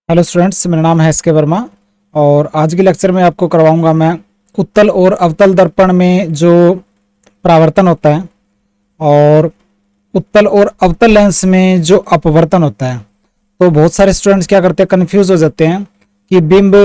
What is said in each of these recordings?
Hello students, मेरा नाम है एस के वर्मा और आज के लेक्चर में आपको करवाऊंगा मैं उत्तल और अवतल दर्पण में जो परावर्तन होता है और उत्तल और अवतल लेंस में जो अपवर्तन होता है। तो बहुत सारे स्टूडेंट्स क्या करते हैं, कंफ्यूज हो जाते हैं कि बिंब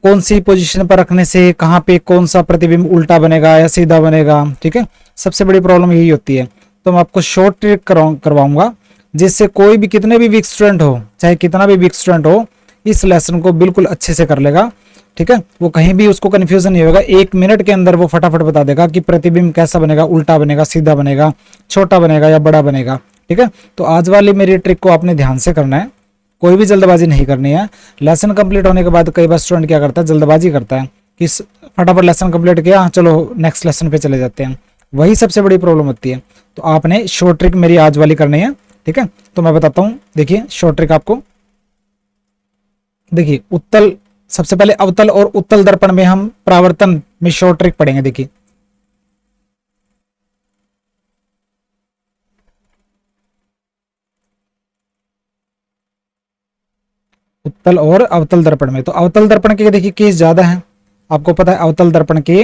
कौन सी पोजीशन पर रखने से कहाँ पे कौन सा प्रतिबिंब उल्टा बनेगा या सीधा बनेगा। ठीक है, सबसे बड़ी प्रॉब्लम यही होती है। तो मैं आपको शॉर्ट ट्रिक करवाऊंगा जिससे कोई भी कितने भी वीक स्टूडेंट हो, चाहे कितना भी वीक स्टूडेंट हो, इस लेसन को बिल्कुल अच्छे से कर लेगा। ठीक है, वो कहीं भी उसको कन्फ्यूजन नहीं होगा। 1 मिनट के अंदर वो फटाफट बता देगा कि प्रतिबिंब कैसा बनेगा, उल्टा बनेगा, सीधा बनेगा, छोटा बनेगा या बड़ा बनेगा। ठीक है, तो आज वाली मेरी ट्रिक को आपने ध्यान से करना है, कोई भी जल्दबाजी नहीं करनी है। लेसन कंप्लीट होने के बाद कई बार स्टूडेंट क्या करता है, जल्दबाजी करता है कि फटाफट लेसन कंप्लीट किया, चलो नेक्स्ट लेसन पे चले जाते हैं। वही सबसे बड़ी प्रॉब्लम होती है। तो आपने शॉर्ट ट्रिक मेरी आज वाली करनी है। ठीक है, तो मैं बताता हूं, देखिए शॉर्ट ट्रिक आपको। देखिए उत्तल, सबसे पहले अवतल और उत्तल दर्पण में हम परावर्तन में शॉर्ट ट्रिक पढ़ेंगे। देखिए उत्तल और अवतल दर्पण में, तो अवतल दर्पण के देखिए केस ज्यादा है, आपको पता है अवतल दर्पण के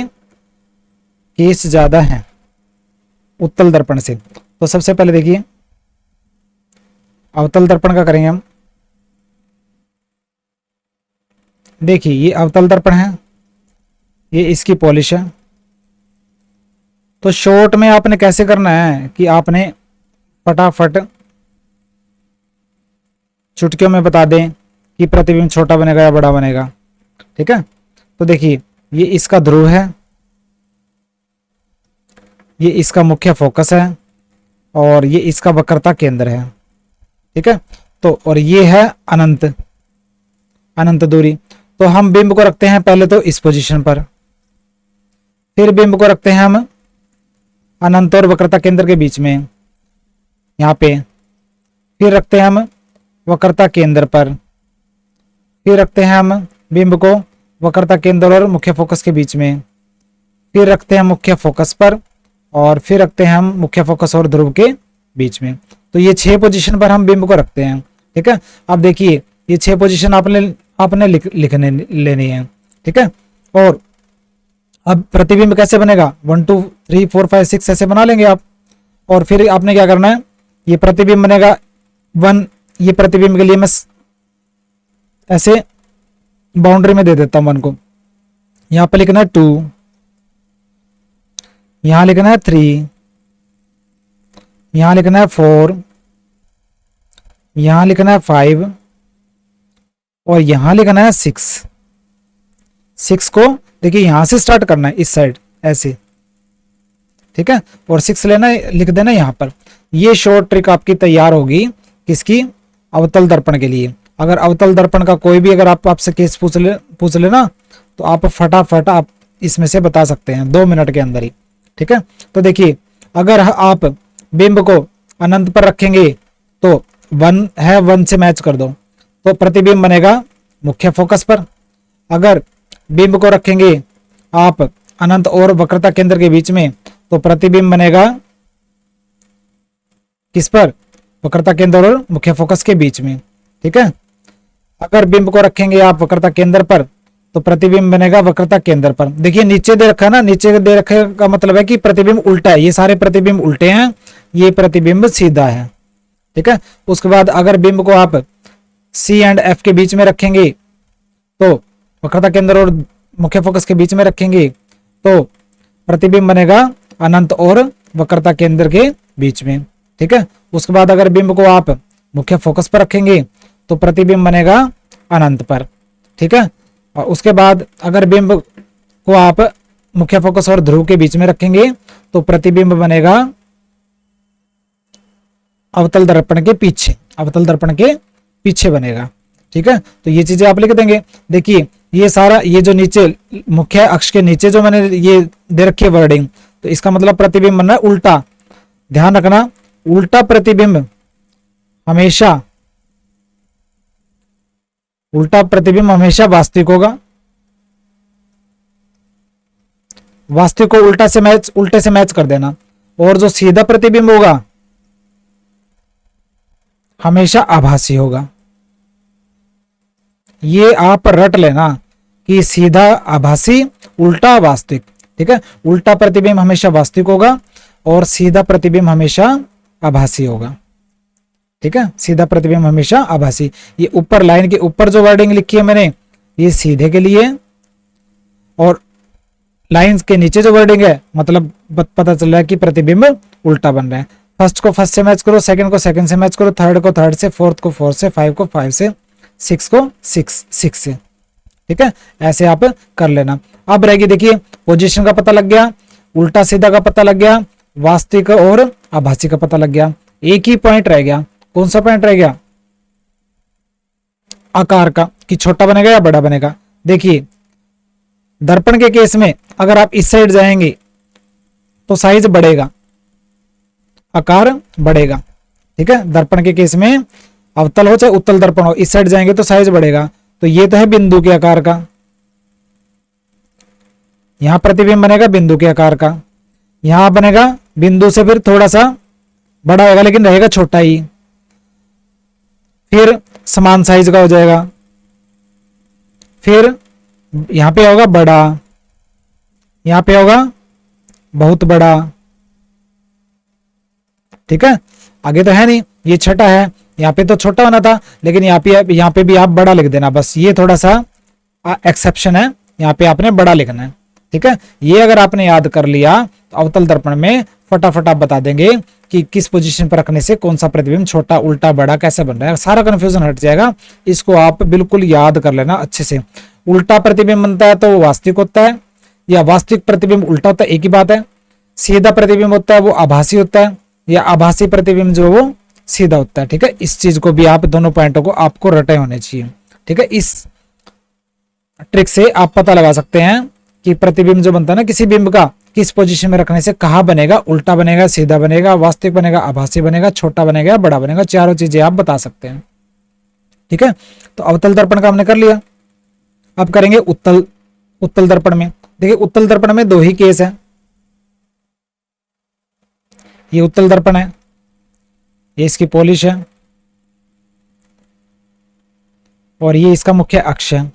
केस ज्यादा है उत्तल दर्पण से। तो सबसे पहले देखिए अवतल दर्पण का करेंगे हम। देखिए ये अवतल दर्पण है, ये इसकी पॉलिश है। तो शॉर्ट में आपने कैसे करना है कि आपने फटाफट चुटकियों में बता दें कि प्रतिबिंब छोटा बनेगा या बड़ा बनेगा। ठीक है, तो देखिए ये इसका ध्रुव है, ये इसका मुख्य फोकस है और ये इसका वक्रता केंद्र है। ठीक है, तो और ये है अनंत अनंत दूरी। तो हम बिंब को रखते हैं पहले तो इस पोजीशन पर, फिर बिंब को रखते हैं हम अनंत और वक्रता केंद्र के बीच में यहाँ पे, फिर रखते हैं हम वक्रता केंद्र पर, फिर रखते हैं हम बिंब को वक्रता केंद्र और मुख्य फोकस के बीच में, फिर रखते हैं मुख्य फोकस पर और फिर रखते हैं हम मुख्य फोकस और ध्रुव के बीच में। तो ये 6 पोजीशन पर हम बिंब को रखते हैं। ठीक है, अब देखिए ये 6 पोजीशन आपने लिखने लेनी है। ठीक है, और अब प्रतिबिंब कैसे बनेगा, 1 2 3 4 5 6 ऐसे बना लेंगे आप। और फिर आपने क्या करना है, ये प्रतिबिंब बनेगा 1, ये प्रतिबिंब के लिए मैं ऐसे बाउंड्री में दे देता हूं 1 को। यहां पर लिखना है 2, यहां लिखना है 3, यहां लिखना है 4, यहां लिखना है 5 और यहां लिखना है 6। 6 को देखिए यहां से स्टार्ट करना है इस साइड ऐसे। ठीक है, और 6 लेना लिख देना यहां पर। ये शॉर्ट ट्रिक आपकी तैयार होगी किसकी, अवतल दर्पण के लिए। अगर अवतल दर्पण का कोई भी अगर आपसे केस पूछ लेना तो आप फटाफट आप इसमें से बता सकते हैं 2 मिनट के अंदर ही। ठीक है, तो देखिए अगर आप बिंब को अनंत पर रखेंगे तो 1 है, 1 से मैच कर दो तो प्रतिबिंब बनेगा मुख्य फोकस पर। अगर बिंब को रखेंगे आप अनंत और वक्रता केंद्र के बीच में तो प्रतिबिंब बनेगा किस पर, वक्रता केंद्र और मुख्य फोकस के बीच में। ठीक है, अगर बिंब को रखेंगे आप वक्रता केंद्र पर तो प्रतिबिंब बनेगा वक्रता केंद्र पर। देखिए नीचे दे रखा है ना, नीचे दे रखे का मतलब है कि प्रतिबिंब उल्टा है, ये सारे प्रतिबिंब उल्टे हैं, ये प्रतिबिंब सीधा है। ठीक है, उसके बाद अगर बिंब को आप सी एंड एफ के बीच में रखेंगे तो वक्रता केंद्र और मुख्य फोकस के बीच में रखेंगे तो प्रतिबिंब बनेगा अनंत और वक्रता केंद्र के बीच में। ठीक है, उसके बाद अगर बिंब को आप मुख्य फोकस पर रखेंगे तो प्रतिबिंब बनेगा अनंत पर। ठीक है, और उसके बाद अगर बिंब को आप मुख्य फोकस और ध्रुव के बीच में रखेंगे तो प्रतिबिंब बनेगा अवतल दर्पण के पीछे, अवतल दर्पण के पीछे बनेगा। ठीक है, तो ये चीजें आप लिख देंगे। देखिए ये सारा, ये जो नीचे मुख्य अक्ष के नीचे जो मैंने ये दे रखी है वर्डिंग, तो इसका मतलब प्रतिबिंब बनना है उल्टा। ध्यान रखना, उल्टा प्रतिबिंब हमेशा, उल्टा प्रतिबिंब हमेशा वास्तविक होगा। वास्तविक को उल्टे से मैच कर देना। और जो सीधा प्रतिबिंब होगा हमेशा आभासी होगा। ये आप रट लेना कि सीधा आभासी उल्टा वास्तविक। ठीक है, उल्टा प्रतिबिंब हमेशा वास्तविक होगा और सीधा प्रतिबिंब हमेशा आभासी होगा। ठीक है, सीधा प्रतिबिंब हमेशा आभासी। ये ऊपर लाइन के ऊपर जो वर्डिंग लिखी है मैंने, ये सीधे के लिए, और लाइंस के नीचे जो वर्डिंग है मतलब पता चल रहा है कि प्रतिबिंब उल्टा बन रहा है। फर्स्ट को फर्स्ट से मैच करो, सेकंड को सेकंड से मैच करो, थर्ड को थर्ड से, फोर्थ को फोर्थ से, फाइव को फाइव से, सिक्स को सिक्स से। ठीक है, ऐसे आप कर लेना। अब रहेगी देखिए, पोजीशन का पता लग गया, उल्टा सीधा का पता लग गया, वास्तविक और आभासी का पता लग गया। एक ही पॉइंट रह गया। कौन सा पॉइंट रह गया? आकार का, कि छोटा बनेगा या बड़ा बनेगा। देखिए, दर्पण के केस में अगर आप इस साइड जाएंगे तो साइज बढ़ेगा, आकार बढ़ेगा। ठीक है, दर्पण के केस में अवतल हो चाहे उत्तल दर्पण हो, इस साइड जाएंगे तो साइज बढ़ेगा। तो ये तो है बिंदु के आकार का, यहां प्रतिबिंब बनेगा बिंदु के आकार का, यहां बनेगा बिंदु से फिर थोड़ा सा बड़ा होगा लेकिन रहेगा छोटा ही, फिर समान साइज का हो जाएगा, फिर यहां पे होगा बड़ा, यहां पे होगा बहुत बड़ा। ठीक है, आगे तो है नहीं, ये छठा है, यहाँ पे तो छोटा होना था लेकिन यहाँ पे भी आप बड़ा लिख देना, बस ये थोड़ा सा एक्सेप्शन है, यहाँ पे आपने बड़ा लिखना है। ठीक है, ये अगर आपने याद कर लिया तो अवतल दर्पण में फटाफट आप बता देंगे कि किस पोजीशन पर रखने से कौन सा प्रतिबिंब छोटा उल्टा बड़ा कैसे बन रहा है, सारा कंफ्यूजन हट जाएगा। इसको आप बिल्कुल याद कर लेना अच्छे से। उल्टा प्रतिबिंब बनता है तो वो वास्तविक होता है, या वास्तविक प्रतिबिंब उल्टा होता है, एक ही बात है। सीधा प्रतिबिंब होता है वो आभासी होता है, या आभासी प्रतिबिंब जो वो सीधा होता है। ठीक है, इस चीज को भी आप दोनों पॉइंटों को आपको रटे होने चाहिए। ठीक है, इस ट्रिक से आप पता लगा सकते हैं कि प्रतिबिंब जो बनता है ना किसी बिंब का, किस पोजीशन में रखने से कहां बनेगा, उल्टा बनेगा, सीधा बनेगा, वास्तविक बनेगा, आभासी बनेगा, छोटा बनेगा, बड़ा बनेगा, चारों चीजें आप बता सकते हैं। ठीक है, तो अवतल दर्पण का हमने कर लिया। अब करेंगे उत्तल उत्तल दर्पण में। देखिए, उत्तल दर्पण में दो ही केस है। ये उत्तल दर्पण है, ये इसकी पॉलिश है, और ये इसका मुख्य अक्ष है।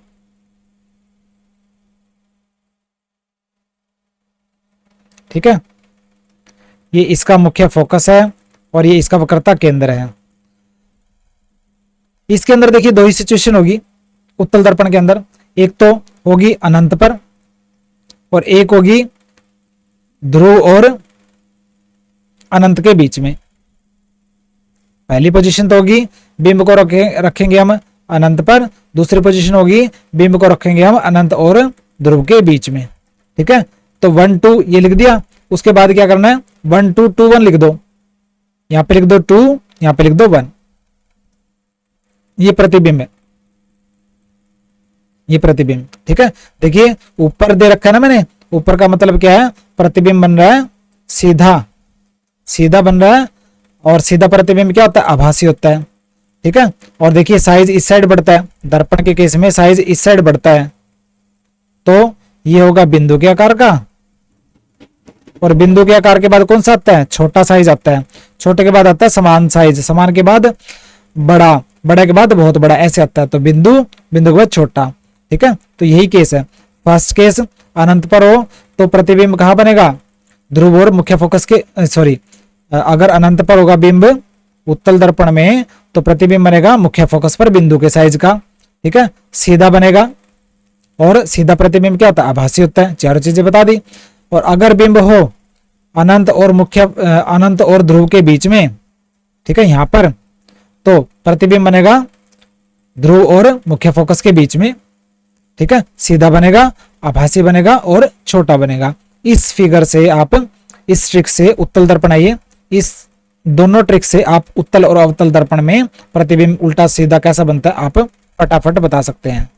ठीक है, ये इसका मुख्य फोकस है और ये इसका वक्रता केंद्र है। इसके अंदर देखिए दो ही सिचुएशन होगी उत्तल दर्पण के अंदर, एक तो होगी अनंत पर और एक होगी ध्रुव और अनंत के बीच में। पहली पोजीशन तो होगी बिंब को रखेंगे हम अनंत पर, दूसरी पोजीशन होगी बिंब को रखेंगे हम अनंत और ध्रुव के बीच में। ठीक है, तो 1 2 ये लिख दिया। उसके बाद क्या करना है, 1 2 2 1 लिख दो, यहां पे लिख दो 2, यहां पे लिख दो 1। ये प्रतिबिंब है, ये प्रतिबिंब। ठीक है, देखिए ऊपर दे रखा है ना मैंने, ऊपर का मतलब क्या है, प्रतिबिंब बन रहा है सीधा, सीधा बन रहा है, और सीधा प्रतिबिंब क्या होता है, आभासी होता है। ठीक है, और देखिए साइज इस साइड बढ़ता है, दर्पण के केस में साइज इस साइड बढ़ता है, तो ये होगा बिंदु के आकार का, और बिंदु के आकार के बाद कौन सा आता है, छोटा साइज आता है, छोटे के बाद आता है समान साइज, समान के बाद बड़ा, बड़े के बाद बहुत बड़ा, ऐसे आता है। तो बिंदु, बिंदु के बाद छोटा। ठीक है, तो यही केस है। फर्स्ट केस अनंत पर हो तो प्रतिबिंब कहां बनेगा, ध्रुव और मुख्य फोकस के, सॉरी, अगर अनंत पर होगा बिंब उत्तल दर्पण में तो प्रतिबिंब बनेगा मुख्य फोकस पर बिंदु के साइज का। ठीक है, सीधा बनेगा, और सीधा प्रतिबिंब क्या होता है, आभासी होता है। चारों चीजें बता दी। और अगर बिंब हो अनंत और अनंत और ध्रुव के बीच में, ठीक है, यहां पर, तो प्रतिबिंब बनेगा ध्रुव और मुख्य फोकस के बीच में। ठीक है, सीधा बनेगा, आभासी बनेगा और छोटा बनेगा। इस फिगर से आप, इस ट्रिक से उत्तल दर्पण, आइए इस दोनों ट्रिक से आप उत्तल और अवतल दर्पण में प्रतिबिंब उल्टा सीधा कैसा बनता है आप फटाफट बता सकते हैं।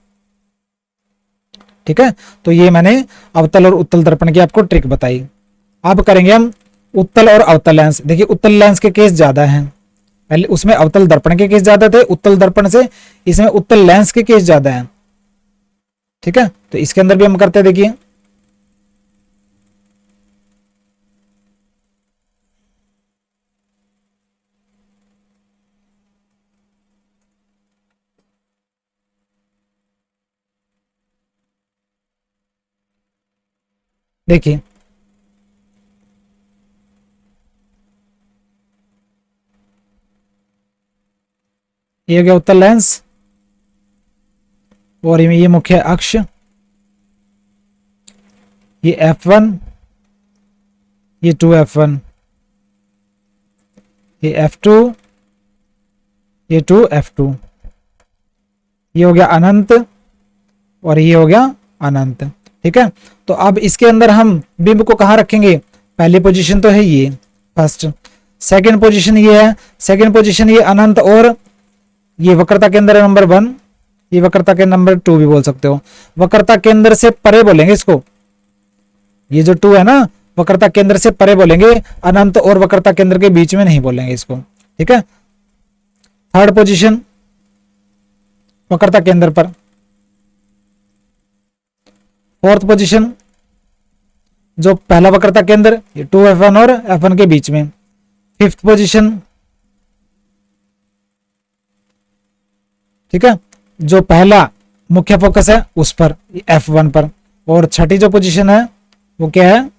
ठीक है, तो ये मैंने अवतल और उत्तल दर्पण की आपको ट्रिक बताई। अब करेंगे हम उत्तल और अवतल लेंस। देखिए उत्तल लेंस के केस ज्यादा हैं, पहले उसमें अवतल दर्पण के केस ज्यादा थे, उत्तल दर्पण से इसमें उत्तल लेंस के केस ज्यादा हैं। ठीक है, तो इसके अंदर भी हम करते हैं, देखिए देखिए ये हो गया उत्तल लेंस और ये मुख्य अक्ष, ये F1, ये 2F1, ये F2, ये 2F2, ये हो गया अनंत और ये हो गया अनंत। ठीक है, तो अब इसके अंदर हम बिंब को कहाँ रखेंगे? पहली पोजीशन तो है ये फर्स्ट, सेकंड पोजीशन ये है, सेकंड पोजीशन ये अनंत और ये वक्रता केंद्र नंबर 1, ये वक्रता के नंबर 2 भी बोल सकते हो। वक्रता केंद्र से परे बोलेंगे इसको, ये जो 2 है ना वक्रता केंद्र से परे बोलेंगे, अनंत और वक्रता केंद्र के बीच में नहीं बोलेंगे इसको। ठीक है, थर्ड पोजीशन वक्रता केंद्र पर, फोर्थ पोजीशन जो पहला वक्रता केंद्र 2F1 और F1 के बीच में, फिफ्थ पोजीशन ठीक है जो पहला मुख्य फोकस है उस पर F1 पर, और छठी जो पोजीशन है वो क्या है?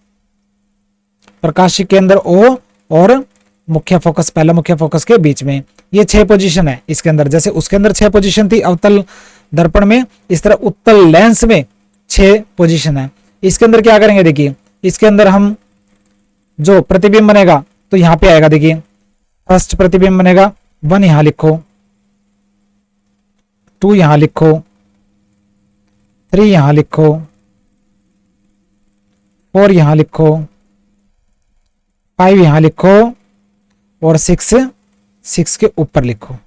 प्रकाशिक केंद्र O और मुख्य फोकस, पहला मुख्य फोकस के बीच में। ये 6 पोजीशन है इसके अंदर, जैसे उसके अंदर 6 पोजीशन थी अवतल दर्पण में, इस तरह उत्तल लेंस में 6 पोजीशन है। इसके अंदर क्या करेंगे? देखिए इसके अंदर हम जो प्रतिबिंब बनेगा तो यहां पे आएगा, देखिए फर्स्ट प्रतिबिंब बनेगा 1 यहां लिखो, 2 यहां लिखो, 3 यहां लिखो, 4 यहां लिखो, 5 यहां लिखो और 6 के ऊपर लिखो।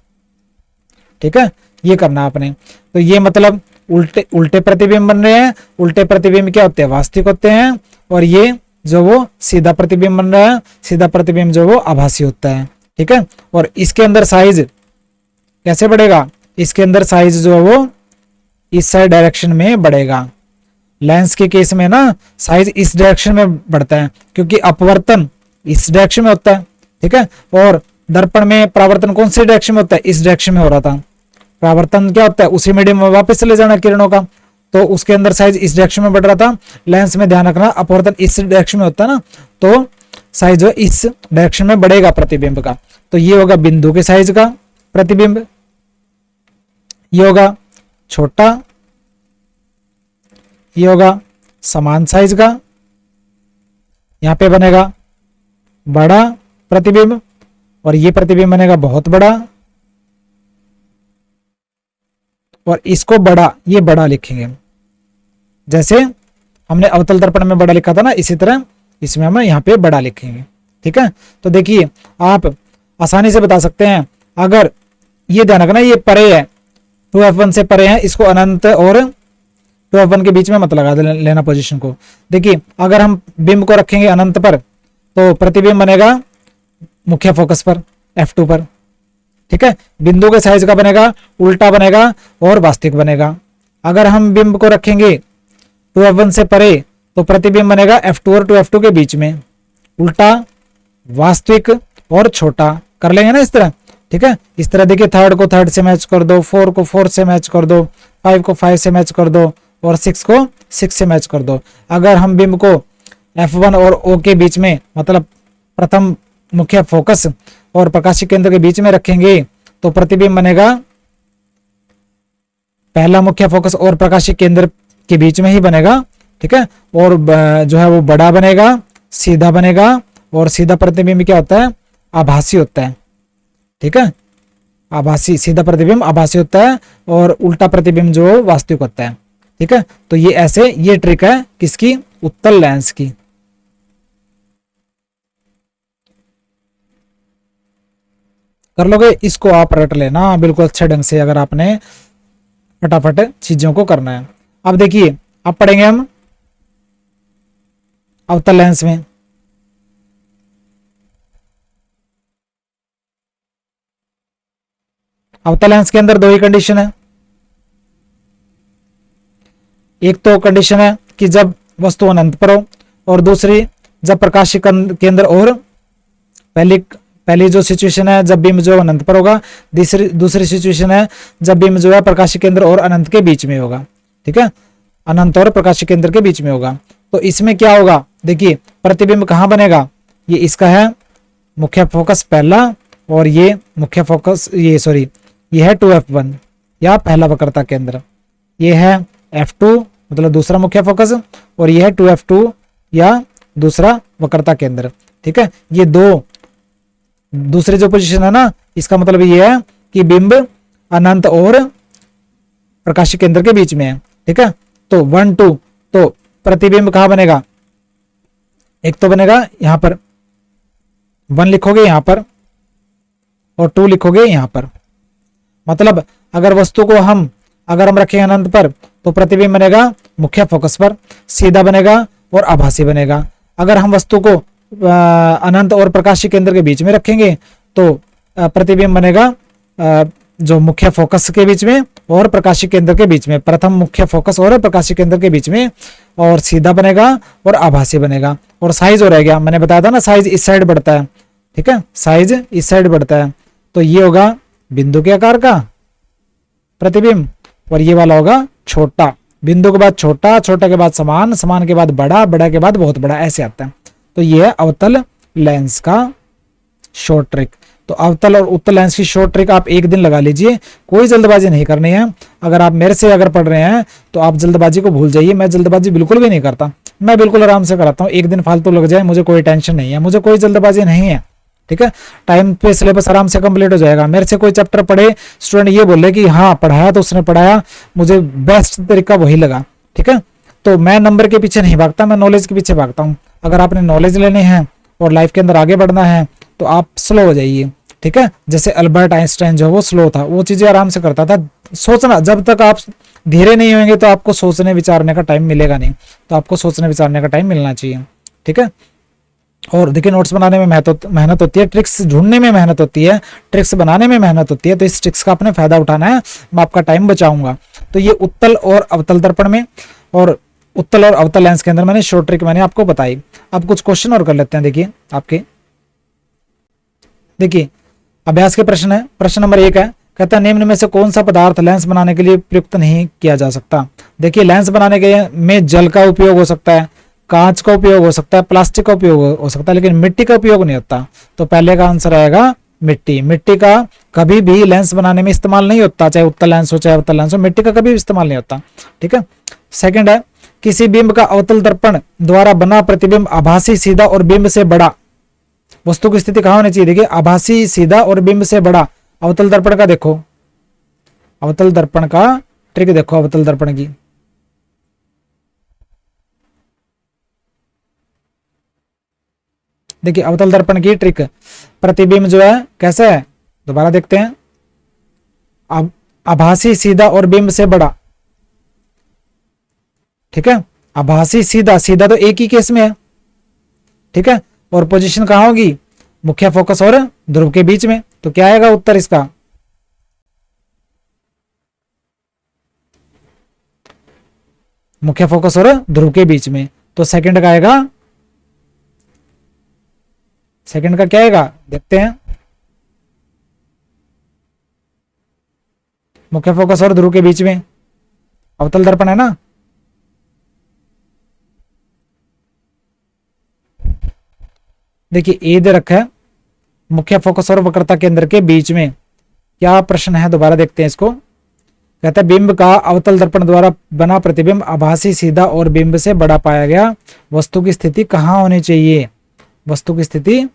ठीक है, ये करना आपने। तो ये मतलब उल्टे उल्टे प्रतिबिंब बन रहे हैं। उल्टे प्रतिबिंब क्या होते हैं? वास्तविक होते हैं। और ये जो वो सीधा प्रतिबिंब बन रहा है, सीधा प्रतिबिंब जो वो आभासी होता है। ठीक है, और इसके अंदर साइज कैसे बढ़ेगा? इसके अंदर साइज जो है वो इस साइड डायरेक्शन में बढ़ेगा। लेंस के केस में ना साइज इस डायरेक्शन में बढ़ता है क्योंकि अपवर्तन इस डायरेक्शन में होता है। ठीक है, और दर्पण में परावर्तन कौन से डायरेक्शन में होता है? इस डायरेक्शन में हो रहा था। परावर्तन क्या होता है? उसी मीडियम में वापस चले जाना किरणों का, तो उसके अंदर साइज इस डायरेक्शन में बढ़ रहा था। लेंस में ध्यान रखना अपवर्तन इस डायरेक्शन में होता है ना, तो साइज जो इस डायरेक्शन में बढ़ेगा प्रतिबिंब का। तो ये होगा बिंदु के साइज का प्रतिबिंब, ये होगा छोटा, ये होगा समान साइज का, यहां पे बनेगा बड़ा प्रतिबिंब और ये प्रतिबिंब बनेगा बहुत बड़ा, और इसको बड़ा, ये बड़ा लिखेंगे। जैसे हमने अवतल दर्पण में बड़ा लिखा था ना, इसी तरह इसमें हम यहाँ पे बड़ा लिखेंगे। ठीक है, तो देखिए आप आसानी से बता सकते हैं। अगर ये ध्यान रखना ये परे है, 2F1 से परे है, इसको अनंत और 2F1 के बीच में मत लगा लेना पोजीशन को। देखिए अगर हम बिंब को रखेंगे अनंत पर तो प्रतिबिंब बनेगा मुख्य फोकस पर F2 पर। ठीक है, बिंदु के साइज का बनेगा उल्टा बनेगा और वास्तविक बनेगा। अगर हम बिंब को रखेंगे 2F1 से परे तो प्रतिबिंब बनेगा F2 और 2F2 के बीच में, उल्टा, वास्तविक और छोटा। कर लेंगे ना इस तरह। ठीक है, इस तरह देखिए थर्ड को थर्ड से मैच कर दो, 4 को 4 से मैच कर दो, 5 को 5 से मैच कर दो और 6 को 6 से मैच कर दो। अगर हम बिंब को F1 और O के बीच में, मतलब प्रथम मुख्य फोकस और प्रकाशिक केंद्र के बीच में रखेंगे तो प्रतिबिंब बनेगा पहला मुख्य फोकस और प्रकाशिक केंद्र के बीच में ही बनेगा। ठीक है, और जो है वो बड़ा बनेगा, सीधा बनेगा, और सीधा प्रतिबिंब क्या होता है? आभासी होता है। ठीक है, आभासी, सीधा प्रतिबिंब आभासी होता है और उल्टा प्रतिबिंब जो वास्तविक होता है। ठीक है, तो ये ऐसे, ये ट्रिक है किसकी? उत्तल लेंस की। कर लोगे इसको, आप रट लेना बिल्कुल अच्छे ढंग से अगर आपने फटाफट चीजों को करना है। अब देखिए अब पढ़ेंगे हम अवतल लेंस में। अवतल लेंस के अंदर 2 ही कंडीशन है। एक तो कंडीशन है कि जब वस्तु अनंत पर हो, और दूसरी जब प्रकाशिक केंद्र और पहली जो सिचुएशन है जब बिंब जो अनंत पर होगा, दूसरी सिचुएशन है जब बिंब जो है प्रकाशिक केंद्र और अनंत के बीच में होगा। ठीक है, अनंत और प्रकाशिक केंद्र के बीच में होगा। तो इसमें क्या होगा, देखिए प्रतिबिंब कहाँ बनेगा, ये इसका है मुख्य फोकस पहला, और ये मुख्य फोकस ये सॉरी ये है 2f1 या पहला वक्रता केंद्र, ये है f2 मतलब दूसरा मुख्य फोकस, और ये है 2f2 या दूसरा वक्रता केंद्र। ठीक है, ये दो दूसरी जो पोजीशन है ना, इसका मतलब ये है कि बिंब अनंत और प्रकाशी केंद्र के बीच में है। ठीक है, तो 1 2 तो प्रतिबिंब कहां बनेगा, एक तो बनेगा यहां पर 1 लिखोगे यहां पर और 2 लिखोगे यहां पर। मतलब अगर वस्तु को हम रखेंगे अनंत पर तो प्रतिबिंब बनेगा मुख्य फोकस पर, सीधा बनेगा और आभासी बनेगा। अगर हम वस्तु को अनंत और प्रकाशी केंद्र के बीच में रखेंगे तो प्रतिबिंब बनेगा जो मुख्य फोकस के बीच में और प्रकाशी केंद्र के बीच में, प्रथम मुख्य फोकस और प्रकाशी केंद्र के बीच में, और सीधा बनेगा और आभासी बनेगा। और साइज हो रह गया, मैंने बताया था ना साइज इस साइड बढ़ता है। ठीक है, साइज इस साइड बढ़ता है, तो ये होगा बिंदु के आकार का प्रतिबिंब, और ये वाला होगा छोटा, बिंदु के बाद छोटा, छोटा के बाद समान, समान के बाद बड़ा, बड़ा के बाद बहुत बड़ा, ऐसे आता है। तो ये है अवतल लेंस का शॉर्ट ट्रिक। तो अवतल और उत्तल लेंस की शॉर्ट ट्रिक आप एक दिन लगा लीजिए, कोई जल्दबाजी नहीं करनी है। अगर आप मेरे से अगर पढ़ रहे हैं तो आप जल्दबाजी को भूल जाइए, मैं जल्दबाजी बिल्कुल भी नहीं करता, मैं बिल्कुल आराम से कराता हूँ। एक दिन फालतू लग जाए मुझे कोई टेंशन नहीं है, मुझे कोई जल्दबाजी नहीं है। ठीक है, टाइम पे सिलेबस आराम से कंप्लीट हो जाएगा। मेरे से कोई चैप्टर पढ़े, स्टूडेंट ये बोले कि हाँ पढ़ाया तो उसने पढ़ाया, मुझे बेस्ट तरीका वही लगा। ठीक है, तो मैं नंबर के पीछे नहीं भागता, मैं नॉलेज के पीछे भागता हूँ। अगर आपने नॉलेज लेने हैं और लाइफ के अंदर आगे बढ़ना है तो आप स्लो हो जाइए। ठीक है, जैसे अल्बर्ट आइंस्टाइन जो वो स्लो था, वो चीजें आराम से करता था। सोचना, जब तक आप धीरे नहीं होंगे तो आपको सोचने विचारने का टाइम मिलेगा नहीं, तो आपको सोचने विचारने का टाइम मिलना चाहिए। ठीक है, और देखिए नोट्स बनाने में मेहनत होती है, ट्रिक्स ढूंढने में मेहनत होती है, ट्रिक्स बनाने में मेहनत होती है, तो इस ट्रिक्स का अपने फायदा उठाना है, मैं आपका टाइम बचाऊंगा। तो ये उत्तल और अवतल दर्पण में और उत्तल और अवतल लेंस के अंदर मैंने शॉर्ट ट्रिक मैंने आपको बताई। अब कुछ क्वेश्चन और कर लेते हैं। देखिए आपके, देखिए अभ्यास के प्रश्न है। प्रश्न नंबर 1 है, कहता है निम्न में से कौन सा पदार्थ लेंस बनाने के लिए प्रयुक्त नहीं किया जा सकता। देखिए लेंस बनाने के में जल का उपयोग हो सकता है, कांच का उपयोग हो सकता है, प्लास्टिक का उपयोग हो सकता है, लेकिन मिट्टी का उपयोग नहीं होता। तो पहले का आंसर आएगा मिट्टी। मिट्टी का कभी भी लेंस बनाने में इस्तेमाल नहीं होता, चाहे उत्तल लेंस हो चाहे अवतल लेंस हो, मिट्टी का कभी भी इस्तेमाल नहीं होता। ठीक है, सेकंड है, किसी बिंब का अवतल दर्पण द्वारा बना प्रतिबिंब आभासी, सीधा और बिंब से बड़ा, वस्तु की स्थिति कहां होनी चाहिए। देखिए आभासी, सीधा और बिंब से बड़ा। अवतल दर्पण का देखो, अवतल दर्पण का ट्रिक देखो, अवतल दर्पण की देखिए अवतल दर्पण की ट्रिक, प्रतिबिंब जो है कैसे है, दोबारा देखते हैं। अब आभासी, सीधा और बिंब से बड़ा। ठीक है, आभासी, सीधा, सीधा तो एक ही केस में है। ठीक है, और पोजीशन कहां होगी, मुख्य फोकस और ध्रुव के बीच में। तो क्या आएगा उत्तर इसका, मुख्य फोकस और ध्रुव के बीच में। तो सेकंड का आएगा, सेकंड का क्या आएगा देखते हैं, मुख्य फोकस और ध्रुव के बीच में अवतल दर्पण है ना। देखिए ए दे रखा है, मुख्य फोकस और वक्रता केंद्र के बीच में। क्या प्रश्न है, दोबारा देखते हैं इसको। कहता है बिंब का अवतल दर्पण द्वारा बना प्रतिबिंब आभासी, सीधा और बिंब से बड़ा पाया गया, वस्तु की स्थिति कहां होनी चाहिए, वस्तु की स्थिति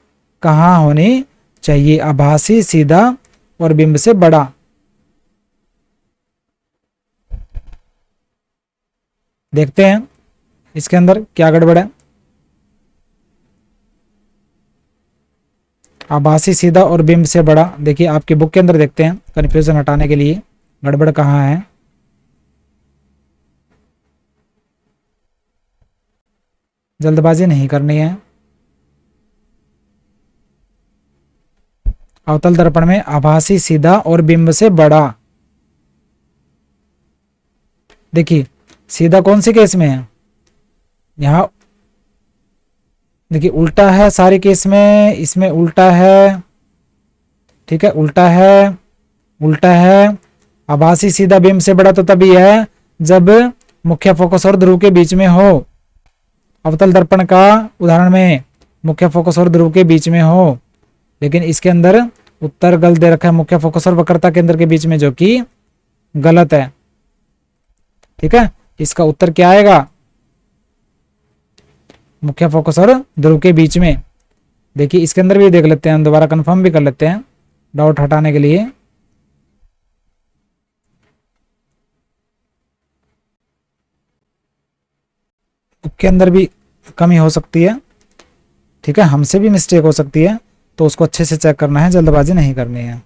कहां होनी चाहिए, आभासी, सीधा और बिंब से बड़ा। देखते हैं इसके अंदर क्या गड़बड़ है। आभासी, सीधा और बिंब से बड़ा। देखिए आपकी बुक के अंदर देखते हैं, कंफ्यूजन हटाने के लिए गड़बड़ कहाँ है। जल्दबाजी नहीं करनी है। अवतल दर्पण में आभासी, सीधा और बिंब से बड़ा। देखिए सीधा कौन से केस में है, यहां देखिए उल्टा है सारे केस में, इसमें उल्टा है। ठीक है, उल्टा है, उल्टा है। आभासी, सीधा, बिंब से बड़ा तो तभी है जब मुख्य फोकस और ध्रुव के बीच में हो। अवतल दर्पण का उदाहरण में मुख्य फोकस और ध्रुव के बीच में हो, लेकिन इसके अंदर उत्तर गलत दे रखा है, मुख्य फोकस और वक्रता केंद्र के बीच में, जो कि गलत है। ठीक है, इसका उत्तर क्या आएगा? मुख्य फोकस और ध्रुव के बीच में। देखिए इसके अंदर भी देख लेते हैं, दोबारा कंफर्म भी कर लेते हैं डाउट हटाने के लिए। के अंदर भी कमी हो सकती है, ठीक है, हमसे भी मिस्टेक हो सकती है, तो उसको अच्छे से चेक करना है, जल्दबाजी नहीं करनी है।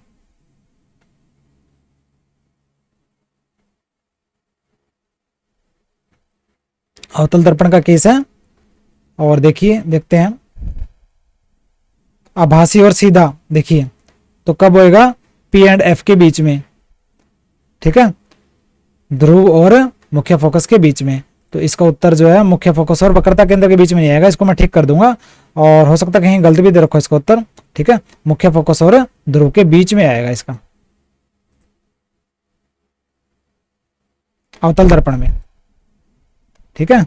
अवतल दर्पण का केस है, और देखिए देखते हैं आभासी और सीधा। देखिए तो कब होएगा? पी एंड एफ के बीच में, ठीक है, ध्रुव और मुख्य फोकस के बीच में। तो इसका उत्तर जो है मुख्य फोकस और वक्रता केंद्र के बीच में नहीं आएगा। इसको मैं ठीक कर दूंगा, और हो सकता है कहीं गलत भी दे रखो इसका उत्तर। ठीक है, मुख्य फोकस और ध्रुव के बीच में आएगा इसका, अवतल दर्पण में। ठीक है,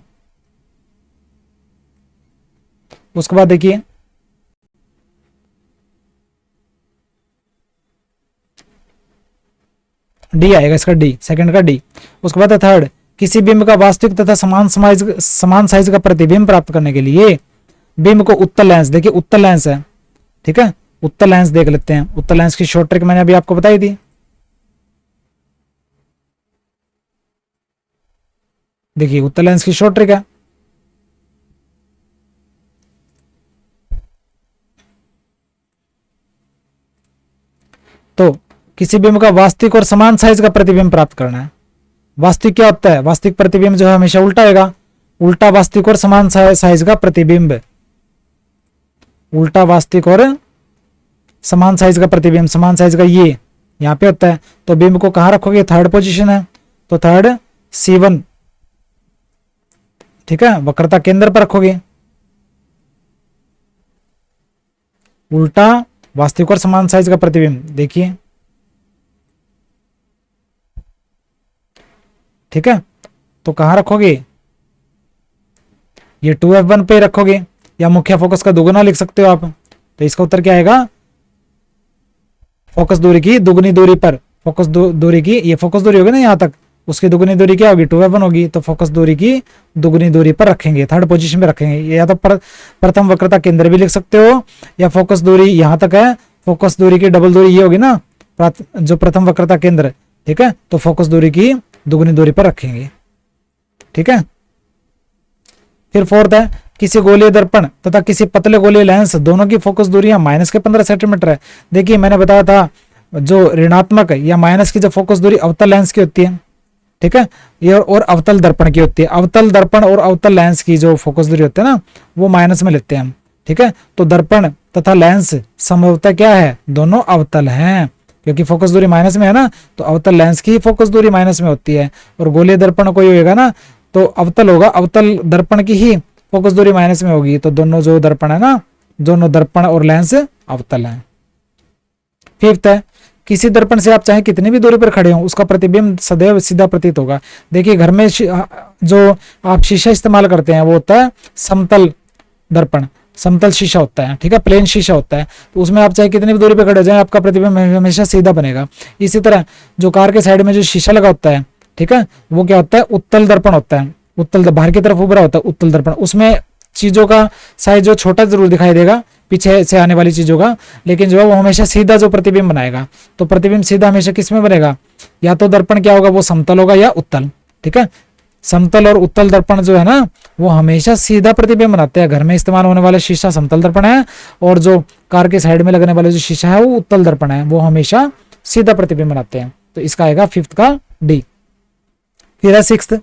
उसके बाद देखिए डी आएगा इसका, डी सेकंड का डी। उसके बाद थर्ड, किसी बिंब का वास्तविक तथा समान साइज का प्रतिबिंब प्राप्त करने के लिए बिंब को उत्तल लेंस, देखिए उत्तल लेंस है, ठीक है, उत्तल लेंस देख लेते हैं। उत्तल लेंस की शॉर्ट ट्रिक मैंने अभी आपको बताई थी। देखिए उत्तल लेंस की शॉर्ट ट्रिक है, तो किसी बिंब का वास्तविक और समान साइज का प्रतिबिंब प्राप्त करना है। वास्तविक क्या होता है? वास्तविक प्रतिबिंब जो है हमेशा उल्टा आएगा, उल्टा वास्तविक और समान साइज का प्रतिबिंब, उल्टा वास्तविक और समान साइज का प्रतिबिंब, समान साइज का ये यहां पे होता है। तो बिंब को कहां रखोगे? थर्ड पोजीशन है, तो थर्ड C1, ठीक है, वक्रता केंद्र पर रखोगे। उल्टा वास्तविक और समान साइज का प्रतिबिंब, देखिए, ठीक है, तो कहां रखोगे? ये 2F1 पे रखोगे, या मुख्य फोकस का दुगुना लिख सकते हो आप। तो इसका उत्तर क्या आएगा? फोकस दूरी की दुगनी दूरी पर, फोकस दूरी की, ये फोकस दूरी होगी ना यहां तक, उसकी दुगनी दूरी क्या होगी? 2F1 होगी। तो फोकस दूरी की दुगनी दूरी पर रखेंगे, थर्ड पोजीशन में रखेंगे। या तो प्रथम वक्रता केंद्र भी लिख सकते हो, या फोकस दूरी यहां तक है, फोकस दूरी की डबल दूरी ये होगी ना, जो प्रथम वक्रता केंद्र, ठीक है, तो फोकस दूरी की दुगनी दूरी पर रखेंगे। ठीक है, फिर फोर्थ है, किसी गोलीय दर्पण तथा किसी पतले गोलीय लेंस दोनों की फोकस दूरियां -15 सेंटीमीटर है। देखिए मैंने बताया था जो ऋणात्मक या माइनस की जो फोकस दूरी अवतल लेंस की होती है, ठीक है, ये और अवतल दर्पण की होती है। अवतल दर्पण और अवतल लेंस की जो फोकस दूरी होती है ना, वो माइनस में लेते हैं हम। ठीक है, तो दर्पण तथा लेंस संभवतः क्या है? दोनों अवतल हैं, क्योंकि फोकस दूरी माइनस में है ना, तो अवतल लेंस की फोकस दूरी माइनस में होती है। और गोलीय दर्पण कोई होगा ना, तो अवतल होगा, अवतल दर्पण की ही फोकस दूरी माइनस में होगी। तो दोनों जो दर्पण है ना, दोनों दर्पण और लेंस अवतल हैं। फिफ्थ है, किसी दर्पण से आप चाहे कितनी भी दूरी पर खड़े हो, उसका प्रतिबिंब सदैव सीधा प्रतीत होगा। देखिए घर में जो आप शीशा इस्तेमाल करते हैं वो होता है समतल दर्पण, समतल शीशा होता है, ठीक है, प्लेन शीशा होता है। तो उसमें आप चाहे कितनी भी दूरी पे खड़े हो जाए, आपका प्रतिबिंब हमेशा सीधा बनेगा। इसी तरह जो कार के साइड में जो शीशा लगा होता है, ठीक है, वो क्या होता है? उत्तल दर्पण होता है, उत्तल बाहर की तरफ उभरा होता है उत्तल दर्पण। उसमें चीजों का साइज जो छोटा जरूर दिखाई देगा पीछे से आने वाली चीजों का, लेकिन जो है वो हमेशा सीधा जो प्रतिबिंब बनाएगा। तो प्रतिबिंब सीधा हमेशा किस में बनेगा? या तो दर्पण क्या होगा, वो समतल होगा या उत्तल। ठीक है, समतल और उत्तल दर्पण जो है ना, वो हमेशा सीधा प्रतिबिंब बनाते हैं। घर में इस्तेमाल होने वाला शीशा समतल दर्पण है, और जो कार के साइड में लगने वाला जो शीशा है वो उत्तल दर्पण है, वो हमेशा सीधा प्रतिबिंब बनाते हैं। तो इसका आएगा फिफ्थ का डी। फिर है सिक्स्थ,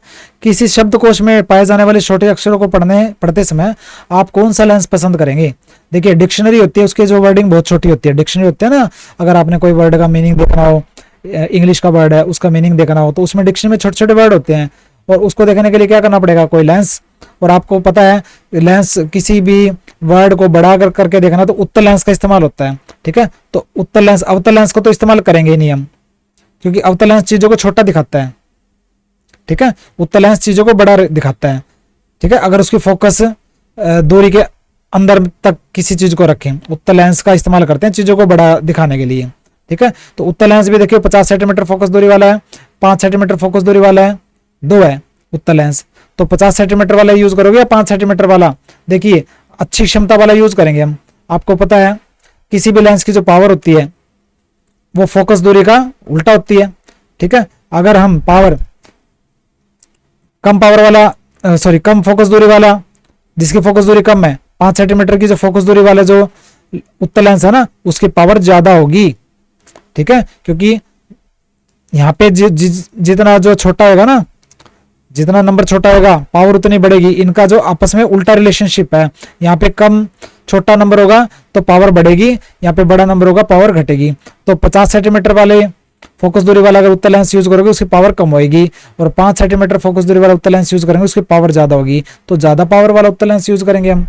किसी शब्दकोश में पाए जाने वाले छोटे अक्षरों को पढ़ते समय आप कौन सा लेंस पसंद करेंगे? देखिए डिक्शनरी होती है, उसकी जो वर्डिंग बहुत छोटी होती है। डिक्शनरी होती है ना, अगर आपने कोई वर्ड का मीनिंग देखना हो, इंग्लिश का वर्ड है उसका मीनिंग देखना हो, तो उसमें डिक्शनरी में छोटे छोटे वर्ड होते हैं, और उसको देखने के लिए क्या करना पड़ेगा? कोई लेंस। और आपको पता है लेंस किसी भी वर्ड को बड़ा करके देखना तो उत्तल लेंस का इस्तेमाल होता है। ठीक है, तो उत्तल लेंस, अवतल लेंस को तो इस्तेमाल करेंगे ही नहीं हम, क्योंकि अवतल लेंस चीजों को छोटा दिखाता है। ठीक है, उत्तल लेंस चीजों को बड़ा दिखाता है। ठीक है, अगर उसकी फोकस दूरी के अंदर तक किसी चीज को रखें, उत्तल लेंस का इस्तेमाल करते हैं चीजों को बड़ा दिखाने के लिए। ठीक है, तो उत्तल लेंस भी देखिए 50 सेंटीमीटर फोकस दूरी वाला है, 5 सेंटीमीटर फोकस दूरी वाला है, दो है उत्तल लेंस। तो 50 सेंटीमीटर वाला यूज करोगे या 5 सेंटीमीटर वाला? देखिए अच्छी क्षमता वाला यूज करेंगे हम। आपको पता है किसी भी लेंस की जो पावर होती है वो फोकस दूरी का उल्टा होती है। ठीक है, अगर हम पावर कम पावर वाला कम फोकस दूरी वाला, जिसकी फोकस दूरी कम है, 5 सेंटीमीटर की जो फोकस दूरी वाला जो उत्तल लेंस है ना, उसकी पावर ज्यादा होगी। ठीक है, क्योंकि यहाँ पे जितना जो छोटा होगा ना, जितना नंबर छोटा होगा पावर उतनी बढ़ेगी। इनका जो आपस में उल्टा रिलेशनशिप है, यहाँ पे कम छोटा नंबर होगा तो पावर बढ़ेगी, यहाँ पे बड़ा नंबर होगा पावर घटेगी। तो 50 सेंटीमीटर वाले फोकस दूरी वाला अगर उत्तल लेंस यूज करोगे उसकी पावर कम होगी, और 5 सेंटीमीटर फोकस दूरी वाला उत्तल लेंस यूज करेंगे उसकी पावर ज्यादा होगी, तो ज्यादा पावर वाला उत्तल लेंस यूज करेंगे हम।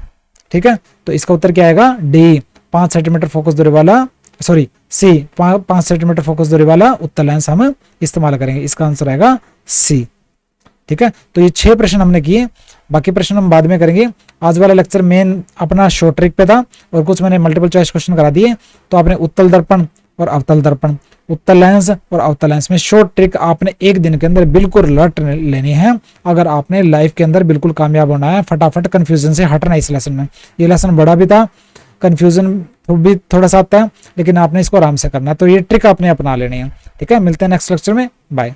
ठीक है, तो इसका उत्तर क्या आएगा? डी, 5 सेंटीमीटर फोकस दूरी वाला, सी, 5 सेंटीमीटर फोकस दूरी वाला उत्तल लेंस हम इस्तेमाल करेंगे। इसका आंसर आएगा सी। ठीक है, तो ये 6 प्रश्न हमने किए, बाकी प्रश्न हम बाद में करेंगे। आज वाला लेक्चर मेन अपना शॉर्ट ट्रिक पे था और कुछ मैंने मल्टीपल चॉइस क्वेश्चन करा दिए। तो आपने उत्तल दर्पण और अवतल दर्पण, उत्तल लेंस और अवतल लेंस में शॉर्ट ट्रिक आपने एक दिन के अंदर बिल्कुल रट लेनी है, अगर आपने लाइफ के अंदर बिल्कुल कामयाब होना है। फटाफट कंफ्यूजन से हटना इस लेसन में। ये लेसन बड़ा भी था, कंफ्यूजन भी थोड़ा सा आता है, लेकिन आपने इसको आराम से करना है, तो ये ट्रिक आपने अपना लेनी है। ठीक है, मिलते हैं नेक्स्ट लेक्चर में, बाय।